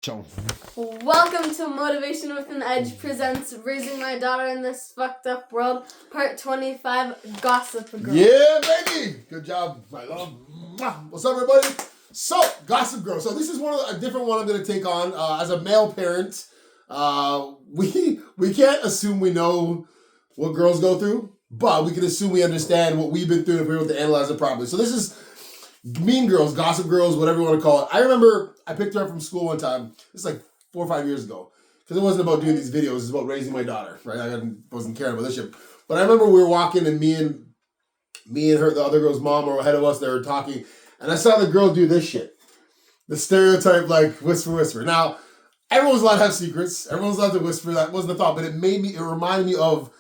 Ciao. Welcome to Motivation with an Edge presents Raising My Daughter in This Fucked Up World, Part 25, Gossip Girl. Yeah, baby! Good job, my love. What's up, everybody? So, Gossip Girl. So this is a different one I'm going to take on. As a male parent, we can't assume we know what girls go through, but we can assume we understand what we've been through if we were to analyze it properly. So this is Mean Girls, Gossip Girls, whatever you want to call it. I remember I picked her up from school one time. It's like 4 or 5 years ago. Because it wasn't about doing these videos. It was about raising my daughter, right? I wasn't caring about this shit. But I remember we were walking and me and her, the other girl's mom were ahead of us. They were talking. And I saw the girl do this shit. The stereotype, like, whisper. Now, everyone's allowed to have secrets. Everyone's allowed to whisper. That wasn't the thought. But it reminded me of,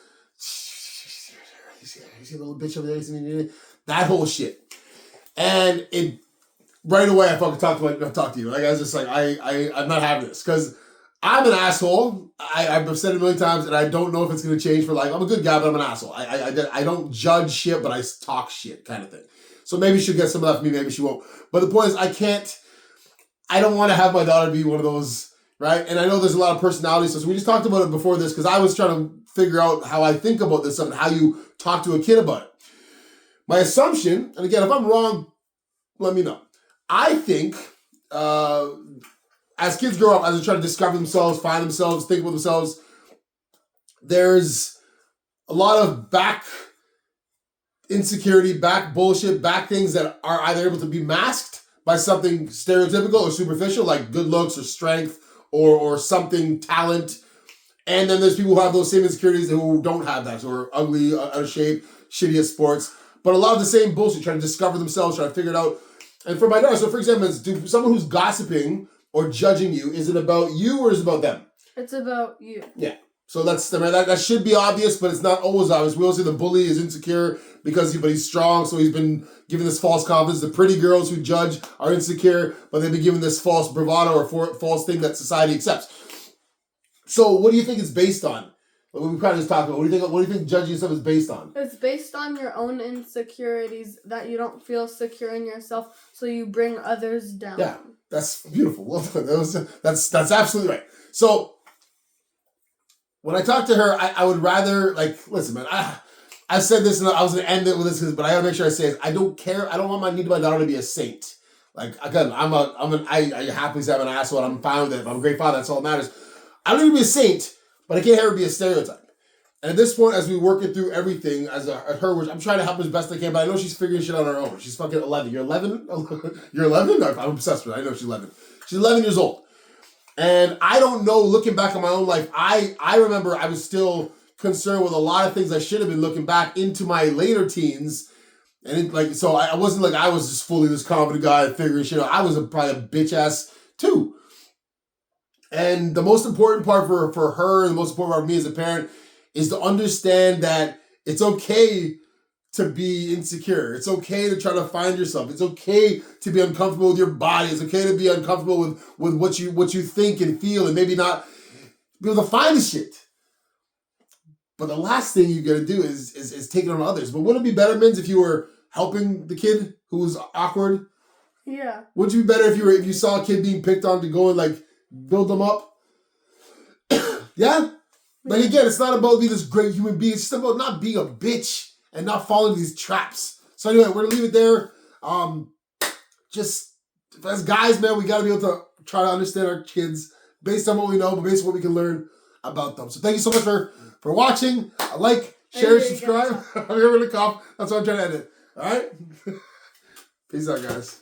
you see a little bitch over there? That whole shit. And it, right away, I fucking talk to you. Like, I was just like, I'm not having this. Because I'm an asshole. I've said it a million times, and I don't know if it's going to change for life. I'm a good guy, but I'm an asshole. I don't judge shit, but I talk shit kind of thing. So maybe she'll get some of that from me, maybe she won't. But the point is, I don't want to have my daughter be one of those, right? And I know there's a lot of personalities. So we just talked about it before this, because I was trying to figure out how I think about this stuff and how you talk to a kid about it. My assumption, and again, if I'm wrong, let me know. I think as kids grow up, as they try to discover themselves, find themselves, think about themselves, there's a lot of back insecurity, back bullshit, back things that are either able to be masked by something stereotypical or superficial, like good looks or strength or something, talent. And then there's people who have those same insecurities who don't have that, who are ugly, out of shape, shitty at sports. But a lot of the same bullshit, trying to discover themselves, trying to figure it out. And for my daughter, so for example, someone who's gossiping or judging you, is it about you or is it about them? It's about you. Yeah. So that should be obvious, but it's not always obvious. We always say the bully is insecure but he's strong, so he's been given this false confidence. The pretty girls who judge are insecure, but they've been given this false bravado or false thing that society accepts. So what do you think it's based on? We kind of just talked about. What do you think judging yourself is based on? It's based on your own insecurities, that you don't feel secure in yourself, so you bring others down. Yeah, that's beautiful. Well done. That's absolutely right. So when I talk to her, I would rather, like, listen, man. I said this, and I was gonna end it with this, but I gotta make sure I say it. I don't care. I don't want my daughter to be a saint. Like, again, I happily say I'm an asshole. And I'm fine with it. If I'm a great father, that's all that matters. I don't need to be a saint. But I can't have her be a stereotype. And at this point, as we work it through everything, at her words, I'm trying to help her as best I can, but I know she's figuring shit on her own. She's fucking 11. You're 11? You're 11? I'm obsessed with her. I know she's 11. She's 11 years old. And I don't know, looking back on my own life, I remember I was still concerned with a lot of things I should have been looking back into my later teens. And so I wasn't like I was just fully this confident guy figuring shit out. I was probably a bitch ass too. And the most important part for her, and the most important part for me as a parent, is to understand that it's okay to be insecure. It's okay to try to find yourself. It's okay to be uncomfortable with your body. It's okay to be uncomfortable with what you think and feel, and maybe not be able to find the shit. But the last thing you gotta do is take it on others. But wouldn't it be better, Minz, if you were helping the kid who was awkward? Yeah. Wouldn't it be better if you saw a kid being picked on to go and like build them up? Yeah? Like, again, it's not about being this great human being. It's just about not being a bitch and not falling into these traps. So anyway, we're going to leave it there. Just, as guys, man, we got to be able to try to understand our kids based on what we know, but based on what we can learn about them. So thank you so much for watching. Like, share, subscribe. I'm here with a cough. That's why I'm trying to end it. All right? Peace out, guys.